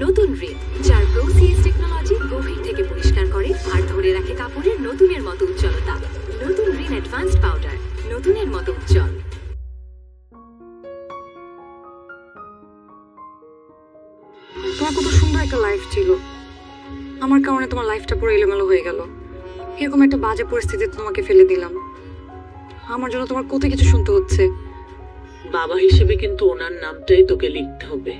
নতুন রিন, যার প্রোসিএস টেকনোলজি গভীর থেকে পরিষ্কার করে আর ধরে রাখে কাপড়ের নতুনের মতো উজ্জ্বলতা। নতুন রিন অ্যাডভান্সড পাউডার, নতুনের মতো উজ্জ্বল। তোমার কত সুন্দর একটা লাইফ ছিল, আমার কারণে তোমার লাইফটা পুরো এলোমেলো হয়ে গেল। এরকম একটা বাজে পরিস্থিতিতে তোমাকে ফেলে দিলাম, আমার জন্য তোমার কত কিছু শুনতে হচ্ছে। বাবা হিসেবে কিন্তু ওনার নামটাই তোকে লিখতে হবে,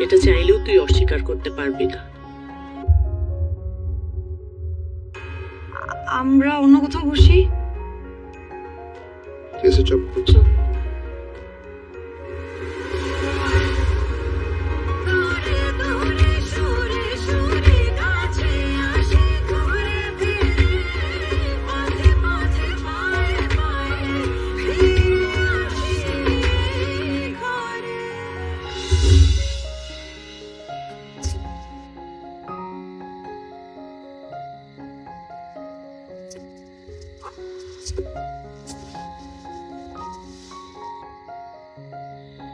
এটা চাইলেও তুই অস্বীকার করতে পারবি না। আমরা অন্য কোথাও বসি। চুপ করছো?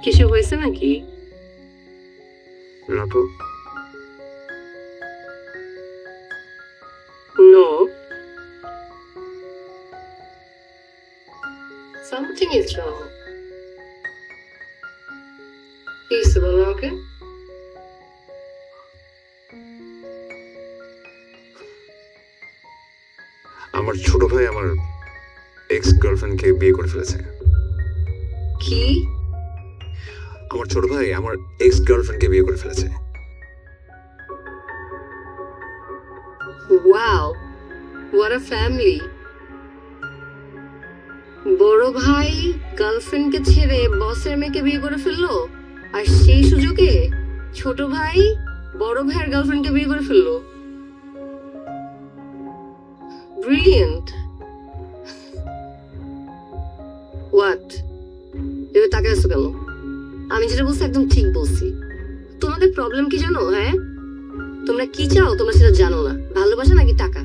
কিছু হয়েছে নাকি? না তো। No. Something is wrong. Please, বলো আমাকে। আমার ছোট ভাই আমার এক্স গার্লফ্রেন্ডকে বিয়ে করে ফেলেছে। কি? আমার ছোট ভাই আমার এক্স গার্লফ্রেন্ডকে বিয়ে করে ফেলেছে। Wow, what a family. বড় ভাই গার্লফ্রেন্ডকে ছেড়ে বসের মেয়েকে বিয়ে করে ফেললো, আর সেই সুযোগে ছোট ভাই বড় ভাইয়ের গার্লফ্রেন্ডকে বিয়ে করে ফেললো। ব্রিলিয়েন্ট। হোয়াট? এবার তাকে আসছো কেন? আমি যেটা বলছি একদম ঠিক বলছি। তোমাদের প্রবলেম কি জানো? হ্যাঁ, তোমরা কি চাও তোমরা সেটা জানো না। ভালোবাসা নাকি টাকা?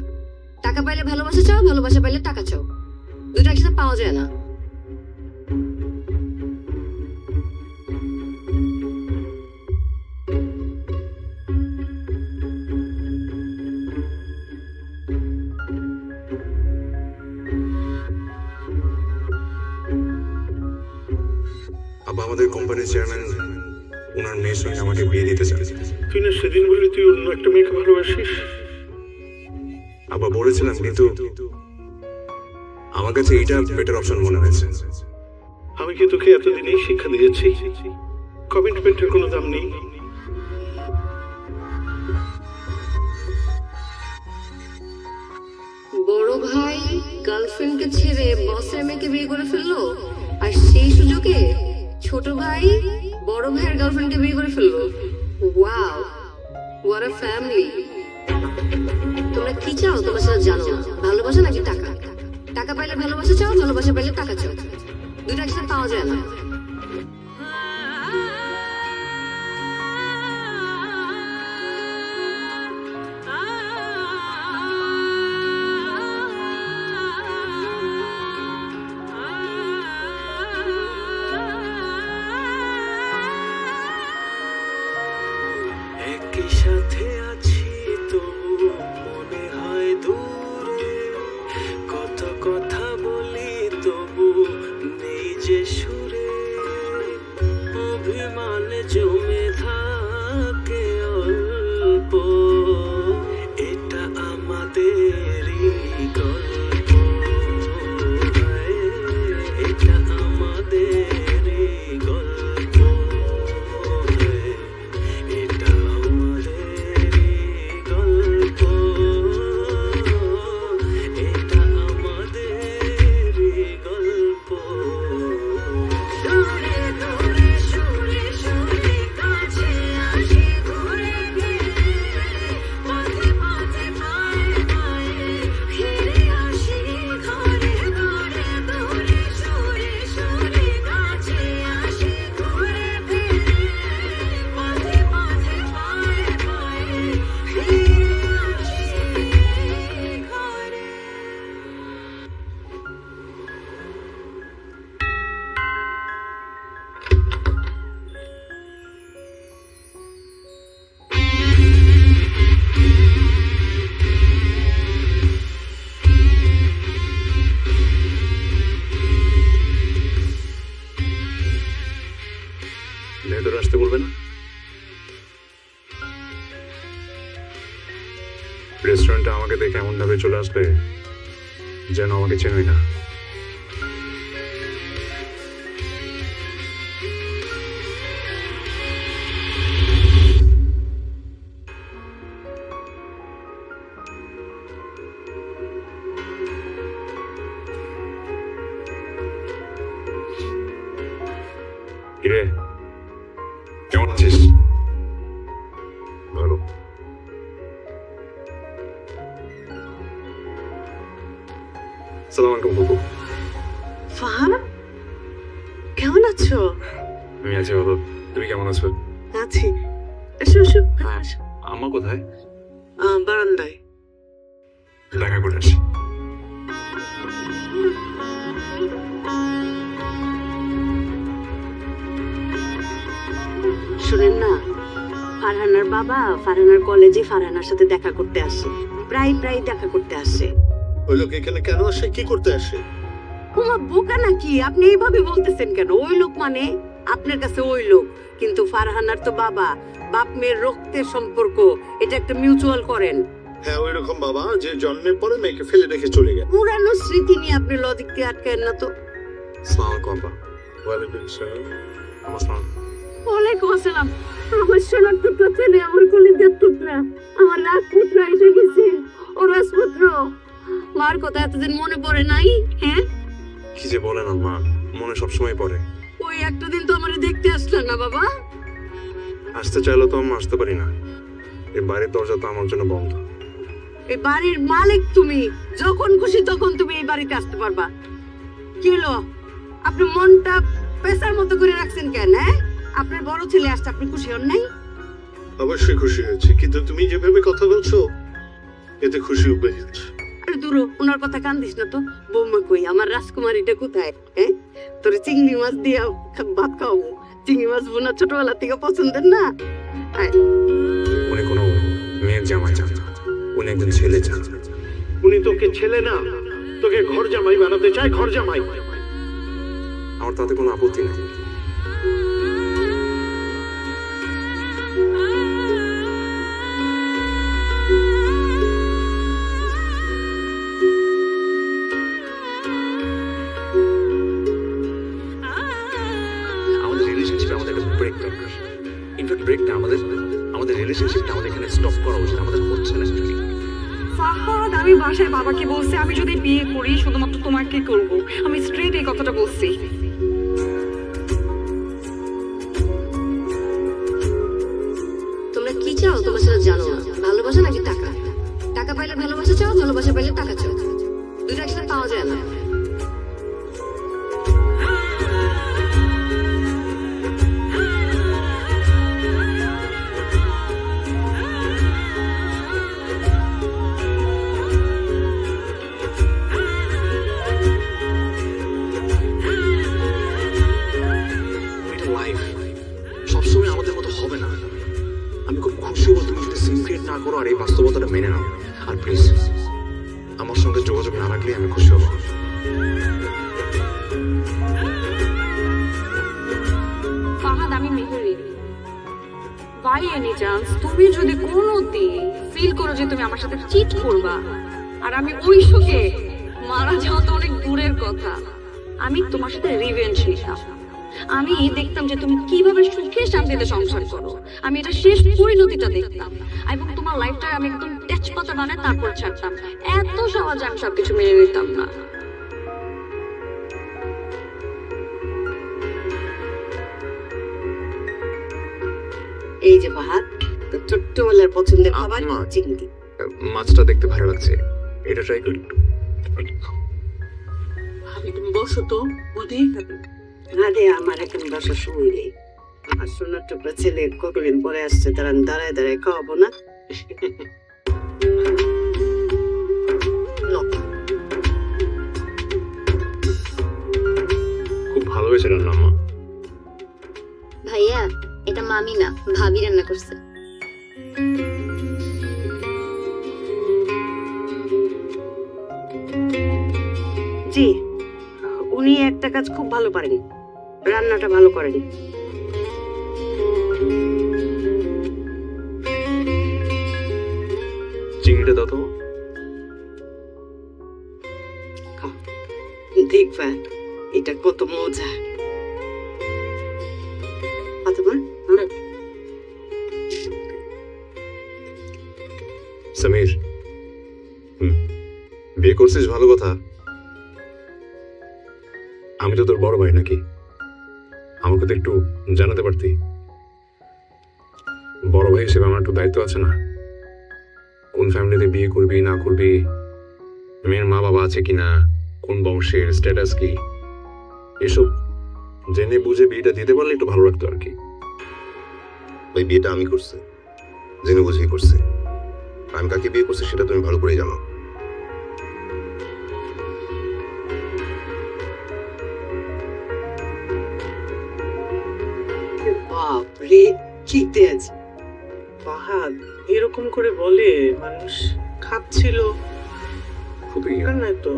টাকা পাইলে ভালোবাসা চাও, ভালোবাসা পাইলে টাকা চাও, দুটো একসাথে পাওয়া যায় না। আবার আমাদের কোম্পানির চেয়ারম্যান ওনার মেয়ের সঙ্গে আমাকে বিয়ে দিতে চান। তুই না সেদিন বললি তুই অন্য একটা মেয়েকে ভালোবাসিস? আবার বলেছিলাম, কিন্তু আমার কাছে এইটা বেটার অপশন মনে হয়েছে। আমি কি তোকে এতদিনেই শিক্ষা দিয়েছি কমিটমেন্টের কোনো দাম নেই? বড় ভাই গার্লফ্রেন্ডকে ছেড়ে বসের মেয়েকে বিয়ে করে ফেললো, আর সেই সুযোগে ছোট ভাই বড় ভাইয়ের গার্লফ্রেন্ডকে বিয়ে করে ফেললো। Wow, what a family. তোমরা কি চাও তোমরা সেটা জানো না। ভালোবাসা নাকি টাকা? টাকা পাইলে ভালোবাসা চাও, ভালোবাসা পাইলে টাকা চাও, দুটো একসাথে পাওয়া যায় না। একই সাথে আছি তবু মনে হয় দূরে, কত কথা বলি তবু নেই যে সুরে। ভেতরে আসতে বলবে না? রেস্টুরেন্টে আমাকে দেখে এমন ভাবে চলে আসবে যেন আমাকে চেনই না। কিরে, কেমন আছিস? ভালো। সালাম আলাইকুম বুবু। ফাহাদ, কেমন আছো? আমি আছি ভালো। তুমি কেমন আছো? আছি। এসো এসো, আসো। আম্মা কোথায়? বারান্দায়। দেখা করে আসি। শুনেন না, ফারহানার বাবা ফারহানার কলেজে ফারহানার সাথে দেখা করতে আসে, প্রায় দেখা করতে আসে। ওই লোক এখানে কেন আসে, কি করতে আসে? তোমার বোকা নাকি? আপনি এইভাবে বলতেছেন কেন? ওই লোক মানে আপনার কাছে ওই লোক, কিন্তু ফারহানার তো বাবা, বাপ মেয়ের রক্তের সম্পর্ক, এটা একটা মিউচুয়াল করেন। হ্যাঁ, ওই রকম বাবা যে জন্মের পরে মেয়েকে ফেলে রেখে চলে গেল। পুরানো স্মৃতি নিয়ে আপনি লজিক দিয়ে আটকায়েন না তো। আসসালামু আলাইকুম আব্বা। ওয়ালাইকুম আসসালাম। আসসালাম। ওয়ালাইকুম আসসালাম। আমার সোনার টুকরা ছেলে, আমার কলিজার টুকরা, আমার রাজপুত্র এসে গেছে। ও রাজপুত্র, মার কথা এতদিন মনে পড়ে নাই? হ্যাঁ, কি যে বলেন আম্মা, মনে সবসময় পড়ে। ওই একটা দিন তো আমারে দেখতে আসলা না বাবা? আসতে চাইলে তো আমি আসতে পারি না। এই বাড়ির দরজা তো আমার জন্য বন্ধ। এই বাড়ির মালিক তুমি, যখন খুশি তখন তুমি এই বাড়িতে আসতে পারবা। কি হলো, আপনি মনটা পেশার মতো করে রাখছেন কেন? হ্যাঁ, আপনার বড় ছেলে আসছে, আপনি খুশি হন নাই? অবশ্যই খুশি হয়েছি, কিন্তু তুমি যেভাবে কথা বলছো এতে খুশি উবে যাচ্ছে। আরে দূর, ওনার কথা কান দিস না তো। বৌমা কই, আমার রাজকুমারীটা কোথায়? হ্যাঁ, তোর চিংড়ি মাছ দিয়ে ভাত খাওয়াবো। চিংড়ি মাছ বোনা ছোটবেলা থেকে পছন্দের না? আয়। উনি কোনো মেয়ের জামাই চান না, উনি একজন ছেলে চান। উনি তোকে ছেলে না, তোকে ঘর জামাই বানাতে চায়, ঘর জামাই। আমার তাতে কোনো আপত্তি নেই। আমাদের রিলেশনশিপে আমাদের একটা ব্রেক দরকার। ইনফ্যাক্ট ব্রেকটা আমাদের রিলেশনশিপটা আমাদের এখানে স্টপ করা উচিত। আমাদের হচ্ছে না অ্যাকচুয়ালি। ফাহাদ, আমি বাসায় বাবাকে বলছি আমি যদি বিয়ে করি শুধুমাত্র তোমাকে করব। আমি স্ট্রেট এই কথাটা বলছি। তোমরা কি চাও তোমরা সেটা জানো না। ভালোবাসা নাকি টাকা? টাকা পাইলে ভালোবাসা চাও, ভালোবাসা পাইলে টাকা চাও। দুইটা একসাথে পাওয়া যায় না। এটা লাইফ, সবসময় আমাদের মতো হবে না। আমি খুব খুশি হব তুমি যদি সিন ক্রিয়েট না করো আর এই বাস্তবতাটা মেনে নাও। আর প্লিজ আমার সঙ্গে যোগাযোগ না রাখলে আমি খুশি হব। ফাহাদ, আমি মেহেরি। বাই এনি চান্স তুমি যদি কোনোদিন ফিল করো যে তুমি আমার সাথে চিট করবা আর আমি ওই সুখে মারা যাওয়া তো অনেক দূরের কথা, আমি তোমার সাথে রিভেঞ্জ নিতাম। আমি দেখতাম যে তুমি কিভাবে সুখে শান্তিতে সংসার করো। আমি এটা শেষ পরিণতিটা দেখতাম এবং তোমার লাইফটা আমি একদম তেজপাতা বানায় তারপর ছাড়তাম। এত সহজে আমি সবকিছু মেনে নিতাম না। এই যে ফাহাদ, তোর ছোট্টবেলার পছন্দের খাবার আম্মা। চিংড়ি। মাছটা দেখতে ভালো লাগছে, এটা ট্রাই করি। ভাবি, তুমি বসো তো, বদি। আরে আমার এখন বাসার সময় নেই। আমার সোনার টুকরা ছেলে কতদিন পরে আসছে, তারা দাঁড়ায় দাঁড়ায় খাওয়াবো না? খুব ভালো হয়েছে রান্না আম্মা। ভাইয়া, এটা মামি না, ভাবি রান্না করছে। জি, উনি একটা কাজ খুব ভালো পারেন, রান্নাটা ভালো করেন। দেখবা এটা কত মজা। ফাতেমা, সমীর, বিয়ে করছিস ভালো কথা। আমি তো তোর বড় ভাই নাকি, আমাকে তো একটু জানাতে পারতি। বড় ভাই হিসেবে আমার একটু দায়িত্ব আছে না? কোন ফ্যামিলিতে বিয়ে করবি না করবি, মেয়ের মা বাবা আছে কিনা, কোন বংশের, স্ট্যাটাস কি, এসব জেনে বুঝে বিয়েটা দিতে পারলে একটু ভালো লাগতো আর কি। ওই বিয়েটা আমি করছি, জেনে বুঝেই করছি। আমি কাকে বিয়ে করছি সেটা তুমি ভালো করেই জানো। বাপরে কি তেজ! ফাহাদ এরকম করে বলে মানুষ, খাচ্ছিল খুবই নাই তো।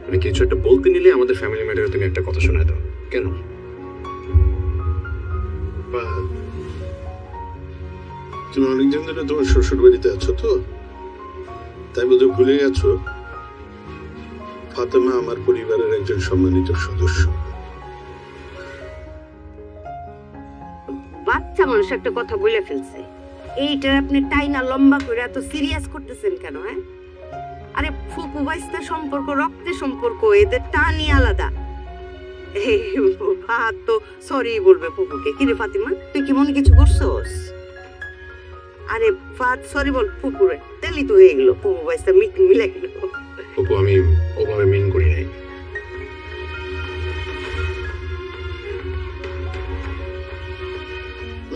আমি কিছু একটা বলতে নিলে আমাদের ফ্যামিলি ম্যাটারে তুমি একটা কথা শোনায় দাও কেন? তুমি অনেকদিন ধরে তোমার শ্বশুর বাড়িতে আছো তো, তাই বোধহয় ভুলে গেছো ফাতেমা আমার পরিবারের একজন সম্মানিত সদস্য। বাচ্চা মানুষ একটা কথা বলে ফেলছে, এইটার আপনি টাইনা লম্বা করে এত সিরিয়াস করতেছেন কেন? হ্যাঁ, আরে ফুপু বাইস্তার সম্পর্ক রক্তের সম্পর্ক, এদের টানই আলাদা। ভাত তো সরি বলবে ফুপুকে। কিরে ফাতিমা, তুই কি মনে কিছু করছস? আরে ফাত সরি বল ফুপুরে, তেলি তো হয়ে গেল, ফুপু বাইস্তা মিলে গেল। অপু, আমি ওভাবে মিন করি নাই।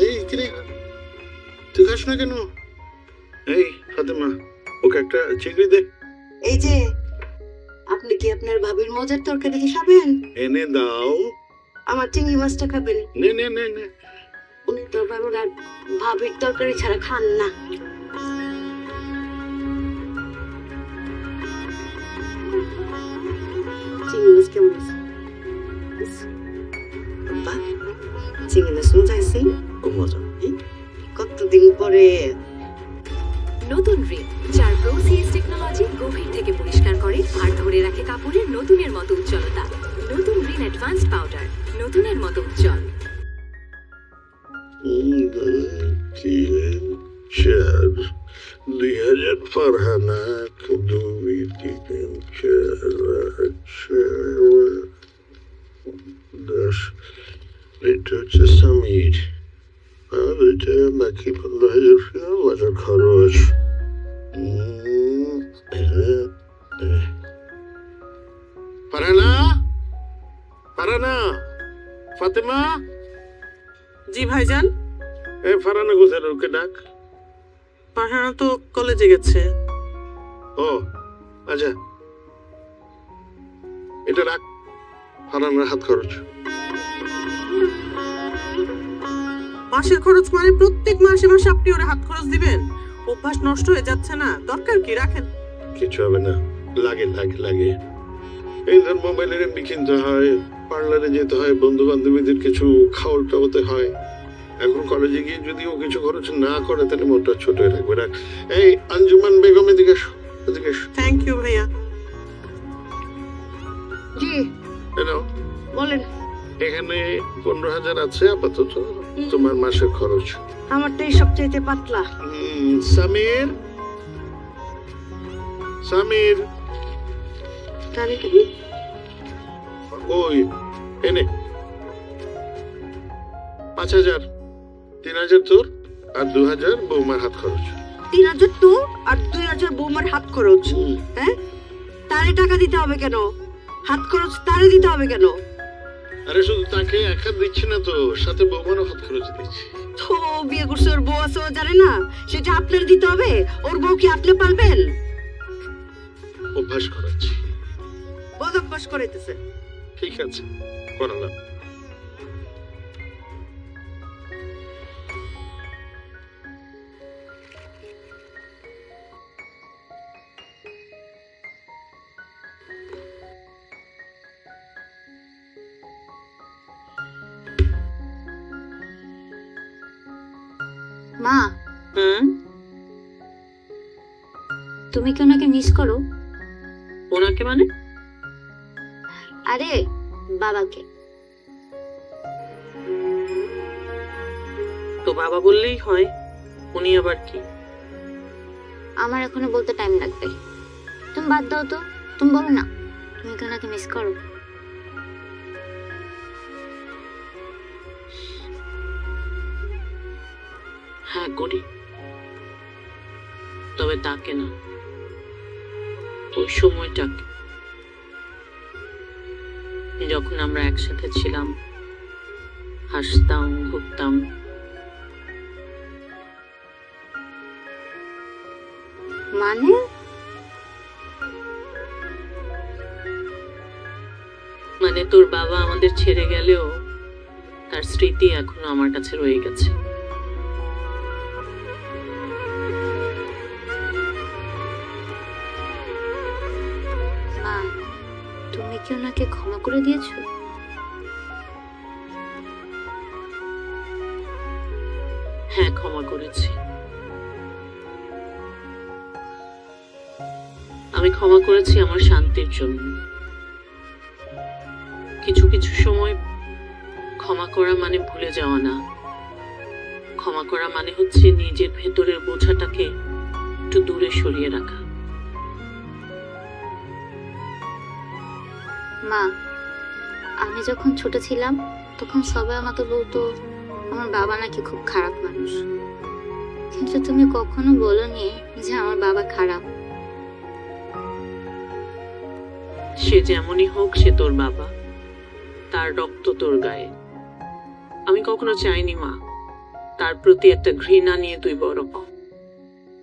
এই কিরে, তুই খাস না কেন? এই ফাতেমা, ওকে একটা চিংড়ি দে। এই যে, আপনি কি আপনার ভাবির মজার তরকারি খাবেন? এনে দাও। আমার চিংড়ি মাছটা খাবেন? নে নে নে নে। উনি তো ভাবির তরকারি ছাড়া খান না। চিংড়ি মাছ কেমন আছে? বাহ, চিংড়ি মাছ মজা আছে? খুব মজা। কতদিন পরে। নতুন রিন, যার প্রোসিএস টেকনোলজি গভীর থেকে পরিষ্কার করে আর ধরে রাখে কাপড়ের নতুনের মতো উজ্জ্বলতা। নতুন রিন অ্যাডভান্সড পাউডার, নতুনের মতো উজ্জ্বল। 2000 ফারহানা, 2 3 4 10। এটা হচ্ছে সমীর, আর এটা বাকি 15,000 বাজার খরচ। ফারহানা, ফারহানা, ফাতেমা। জি ভাইজান। এই ফারহানা কোথায়? ওকে ডাক। ফারহানা তো কলেজে গেছে। ও আচ্ছা, এটা রাখ, ফারহানার হাত খরচ। মাসের খরচ মানে প্রত্যেক মাসে মাসে আপনি ওরা হাত খরচ দিবেন? অভ্যাস নষ্ট হয়ে যাচ্ছে না? দরকার কি, রাখেন। কিছু হবে না, লাগে লাগে লাগে। এই ধর মোবাইলের এমবি কিনতে হয়, পার্লারে যেতে হয়, বন্ধু বান্ধবীদের কিছু খাওয়ার টাওয়াতে হয়। এখন কলেজে গিয়ে যদি ও কিছু খরচ না করে তাহলে মনটা ছোট হয়ে থাকবে। রাখ। এই আঞ্জুমান বেগম, এদিকে এসো, এদিকে এসো। থ্যাংক ইউ ভাইয়া। জি এই নাও, বলেন। এখানে 15,000 আছে আপাতত তোমার মাসের খরচ। আমারটাই সবচাইতে পাতলা। সামির, সামির, তাহলে কি? ওই এনে 5,000, 3,000 তোর আর 2,000 বৌমার হাত খরচ। 3,000 তো আর 2,000 বৌমার হাত খরচ। হ্যাঁ, তারে টাকা দিতে হবে কেন? হাত খরচ তারে দিতে হবে কেন? আরে শুধু তাকে এক হাত দিচ্ছি না তো, সাথে বৌমারও হাত খরচ দিচ্ছি। তো বিয়ে করছে, ওর বউ আছে, ও জানে না সেটা আপনার দিতে হবে? ওর বউ কি আপনি পালবেন? অভ্যাস করাচ্ছি। বদ অভ্যাস করাইতেছে। ঠিক আছে, করালাম। মা, তুমি কি ওনাকে মিস করো? ওনাকে মানে? আরে বাবাকে। তো বাবা বললেই হয়, উনি আবার কি? আমার এখনো বলতে টাইম লাগবে। তুমি বাদ দাও তো, তুমি বলো না তুমি কেন ওনাকে মিস করো। হ্যাঁ করি, তবে তাকে না, ওই সময়টাকে, যখন আমরা একসাথে ছিলাম, হাসতাম, ঘুরতাম। মানে মানে তোর বাবা আমাদের ছেড়ে গেলেও তার স্মৃতি এখনো আমার কাছে রয়ে গেছে। মা, তুমি কি ওনাকে ক্ষমা করে দিয়েছো? হ্যাঁ, ক্ষমা করেছি। আমি ক্ষমা করেছি আমার শান্তির জন্য। কিছু কিছু সময় ক্ষমা করা মানে ভুলে যাওয়া না, ক্ষমা করা মানে হচ্ছে নিজের ভেতরের বোঝাটাকে একটু দূরে সরিয়ে রাখা। মা, আমি যখন ছোট ছিলাম তখন সবাই আমাকে বলতো আমার বাবা নাকি খুব খারাপ মানুষ, কিন্তু তুমি কখনো বলোনি যে আমার বাবা খারাপ। সে যেমনই হোক, সে তোর বাবা, তার রক্ত তোর গায়ে। আমি কখনো চাইনি মা তার প্রতি একটা ঘৃণা নিয়ে তুই বড় হ।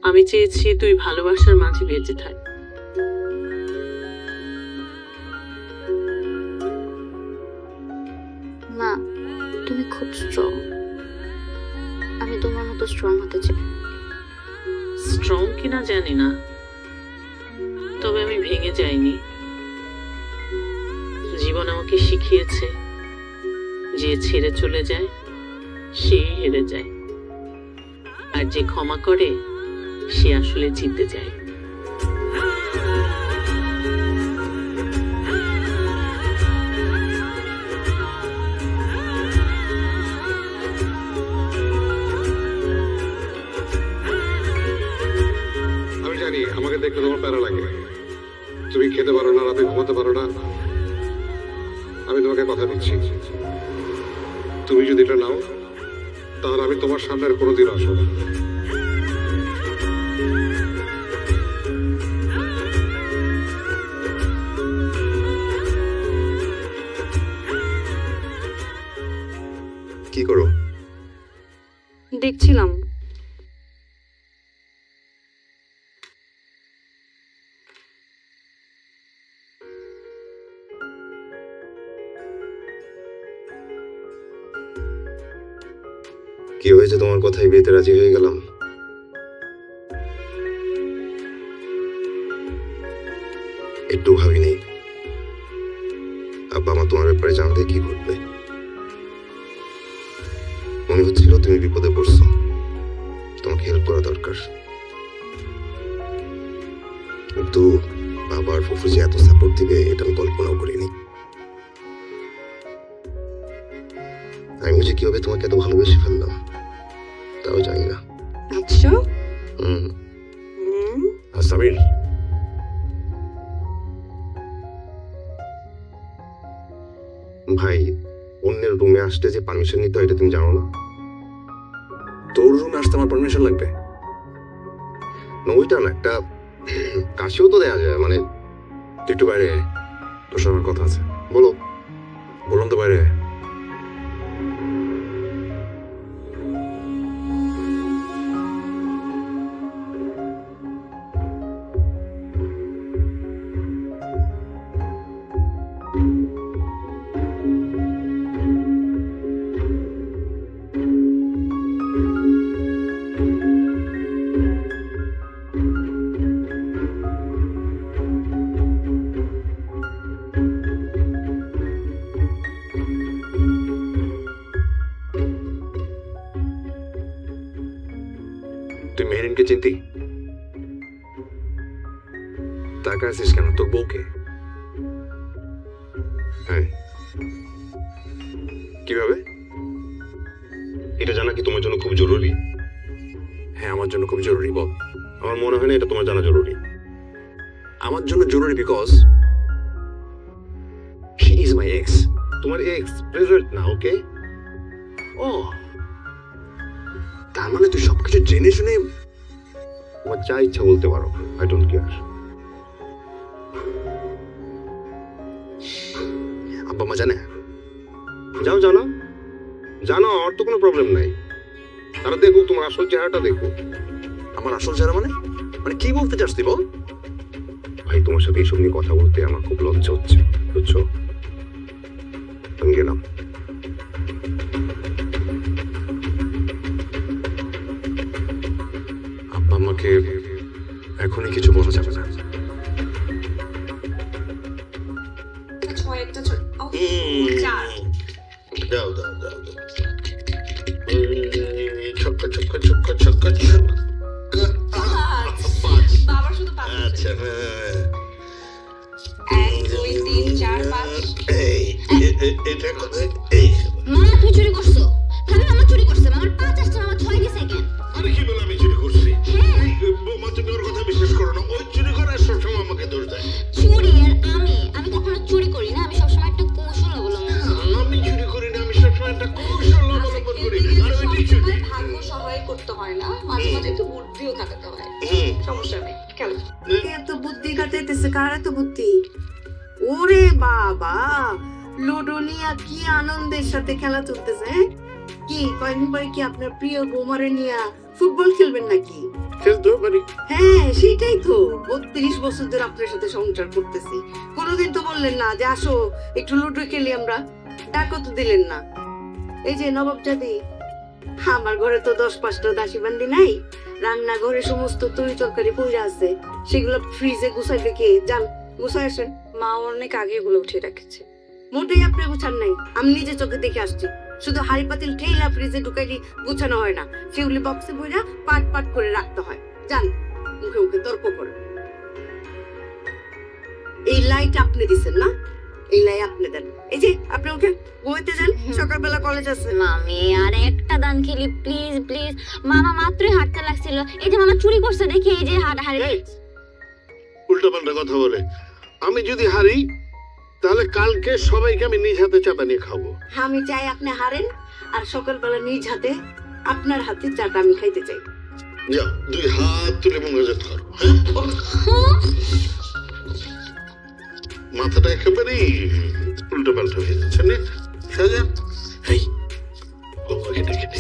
আমি চেয়েছি তুই ভালোবাসার মাঝে বেঁচে থাক। মা, তুমি খুব স্ট্রং, আমি তোমার মতো স্ট্রং হতে চাই। স্ট্রং কিনা জানি না, তবে আমি ভেঙে যাইনি। জীবন আমাকে শিখিয়েছে যে ছেড়ে চলে যায় সেই হেরে যায়, আর যে ক্ষমা করে সে আসলে জিতে যায়। আমি জানি আমাকে দেখতে তোমার প্যারা লাগে, তুমি খেতে পারো না, রাতে ঘুমাতে পারো না। আমি তোমাকে কথা দিচ্ছি, তুমি যদি এটা নাও তাহলে আমি তোমার সামনে আর কোনোদিন আসবো না। কি করো? দেখছিলাম। কি হয়েছে তোমার কথায় বিয়েতে রাজি হয়ে গেলাম? একটু ভাবিনি আব্বা মা তোমার ব্যাপারে জানলে কি ঘটবে। মনে হচ্ছিল তুমি বিপদে পড়ছো, তোমাকে হেল্প করা দরকার। কিন্তু বাবা আর ফুফু যে এত সাপোর্ট দিবে এটা আমি কল্পনাও করিনি। আমি যে কিভাবে তোমাকে এত ভালোবেসে ফেললাম তাও জানি না। আচ্ছা, আর সামির, ভাই, অন্যের রুমে আসতে যে পারমিশন নিতে হয় এটা তুমি জানো না? তোর রুমে আসতে আমার পারমিশন লাগবে? না, ওইটা না, একটা কাশিও তো দেওয়া যায়। মানে তুই একটু বাইরে আয়, তোর সঙ্গে কথা আছে। বলো। বললাম তো বাইরে আয়। তুই মেহরিনকে চিনতি? তাকাছিস কেন? তোর বউকে। হ্যাঁ, কিভাবে? এটা জানা কি তোমার জন্য খুব জরুরি? হ্যাঁ, আমার জন্য খুব জরুরি। বল। আমার মনে হয় না এটা তোমার জানা জরুরি। আমার জন্য জরুরি because she is my x. তোমার এক্স প্রেজেন্ট না, ওকে? ও, তার মানে তুই সবকিছু জেনে শুনে তোমার যা ইচ্ছা বলতে পারো, আই ডোন্ট কেয়ার। আব্বা মা জানে? যাও, জানো জানো, আমার তো কোনো প্রবলেম নাই। তারা দেখুক, তোমার আসল চেহারাটা দেখুক। আমার আসল চেহারা মানে? মানে কি বলতে চাস তুই বল? ভাই, তোমার সাথে এইসব নিয়ে কথা বলতে আমার খুব লজ্জা হচ্ছে, বুঝছো? আমি গেলাম। আব্বা আমাকে এখনই কিছু বলা যাবে না। দাও দাও দাও দাও। ছক্কা ছক্কা ছক্কা ছক্কা ছক্কা। বাবা শুধু পাঁচ আচ্ছা, হ্যাঁ। 1 2 3 4 5 এই এটা কোথায়? এই মামা তুই চুরি করছো? ভাবি মামা চুরি করছে, মামার 5 আসছে, মামা 6 গেছে কেন? আরে কি বলে আমি চুরি করছি? বৌমা, তুমি ওর কথা বিশ্বাস করো না। ওই চুরি করে সবসময় আমাকে দোষ দেয়। চুরি আর আমি কখনো চুরি করি না, আমি সবসময় একটা কৌশল অবলম্বন করি। আমি চুরি করি না, আমি সবসময় একটা কৌশল অবলম্বন করি। আর ওইটাই চুরি। ভাগ্য সহায় করতে হয় না, মাঝে মাঝে একটু বুদ্ধিও খাটাতে হয়। সমস্যা নেই, কেন? এত বুদ্ধি খাটাইতেছে, কার এত বুদ্ধি? ওরে বাবা, লুডো নিয়ে কি আনন্দের সাথে খেলা চলতেছে, হ্যাঁ? কি কয়েকদিন পরে কি আপনার প্রিয় বোমারে নিয়ে ফুটবল খেলবেন নাকি? খেলতেও পারি। হ্যাঁ, সেটাই তো। 32 বছর ধরে আপনার সাথে সংসার করতেছি, কোনোদিন তো বললেন না যে আসো একটু লুডো খেলি আমরা। ডাকও তো দিলেন না। এই যে নবাব জাদি, আমার ঘরে তো 10-5টা দাসী বান্দি নাই। রান্নাঘরে সমস্ত তরি তরকারি পড়ে আছে, সেগুলো ফ্রিজে গুছাইবে কে? যান গুছাই আসেন। মা অনেক আগে এগুলো উঠিয়ে রেখেছে। মোটেই আপনি গুছান নাই, আমি নিজে চোখে দেখে আসছি। শুধু হাড়ি পাতিল ঠেলা ফ্রিজে ঢুকাইলি গুছানো হয় না, সেগুলি বক্সে বইরা পাট পাট করে রাখতে হয়। যান মুখে মুখে তর্ক করে। এই লাইট আপনি দিছেন না? এই লাই আপনি দেন। এই যে আপনি উঠে বইতে যান, সকালবেলা কলেজ আছে। মামি আর একটা দান খেলি প্লিজ প্লিজ। মামা মাত্রই হাঁটতে লাগছিল, এই যে মামা চুরি করছে দেখে এই যে হাঁটাহাঁড়ি। উল্টো পাল্টা কথা বলে। আমি যদি হারি তাহলে কালকে সবাইকে আমি নিজ হাতে চাটা নিয়ে খাবো। আমি চাই আপনি হারেন, আর সকালবেলা নিজ হাতে আপনার হাতে চাটা আমি খাইতে চাই। যাও, 2 হাত তুলে মোনাজাত করো। হ্যাঁ, মাথাটা একেবারেই উল্টো পাল্টা হয়ে যাচ্ছে না? সাজা, এই বৌমাকে ডেকে দে।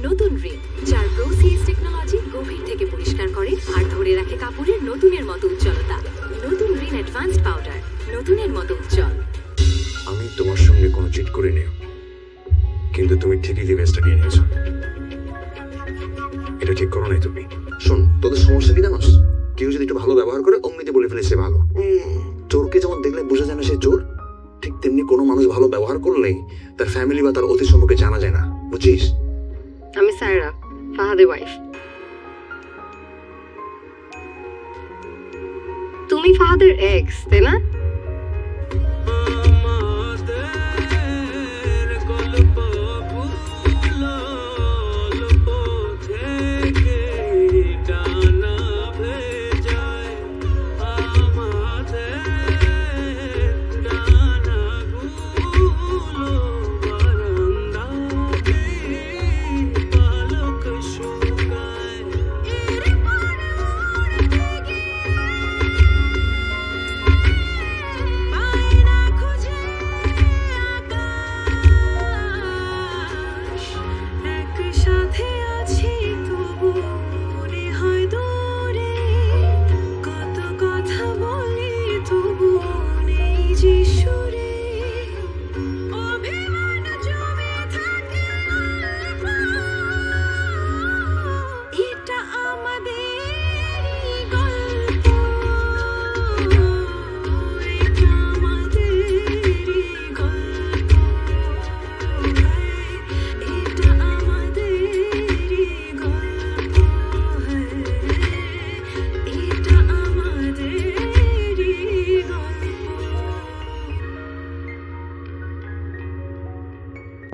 নতুন রিন, যার প্রোসিএস টেকনোলজি গভীর থেকে পরিষ্কার করে আর ধরে রাখে কাপড়ের নতুনের মতো উজ্জ্বলতা। নতুন রিন অ্যাডভান্সড পাউডার, নতুনের মতো উজ্জ্বল। আমি তোমার সঙ্গে কোনো চিট করিনি, কিন্তু তুমি ঠিকই ডিভাইসটা নিয়ে নিয়েছো। এটা ঠিক করো নাই তুমি। শোন, তোদের সমস্যা কি জানোস? কেউ যদি একটু ভালো ব্যবহার করে অমনিতে বলে ফেলে সে ভালো। চোরকে যেমন দেখলে বোঝা যায় না সে চোর, ঠিক তেমনি কোনো মানুষ ভালো ব্যবহার করলেই তার ফ্যামিলি বা তার অতীত সম্পর্কে জানা যায় না, বুঝছিস? আমি সায়রা, ফাহাদের ওয়াইফ। তুমি ফাহাদের এক্স, তাই না?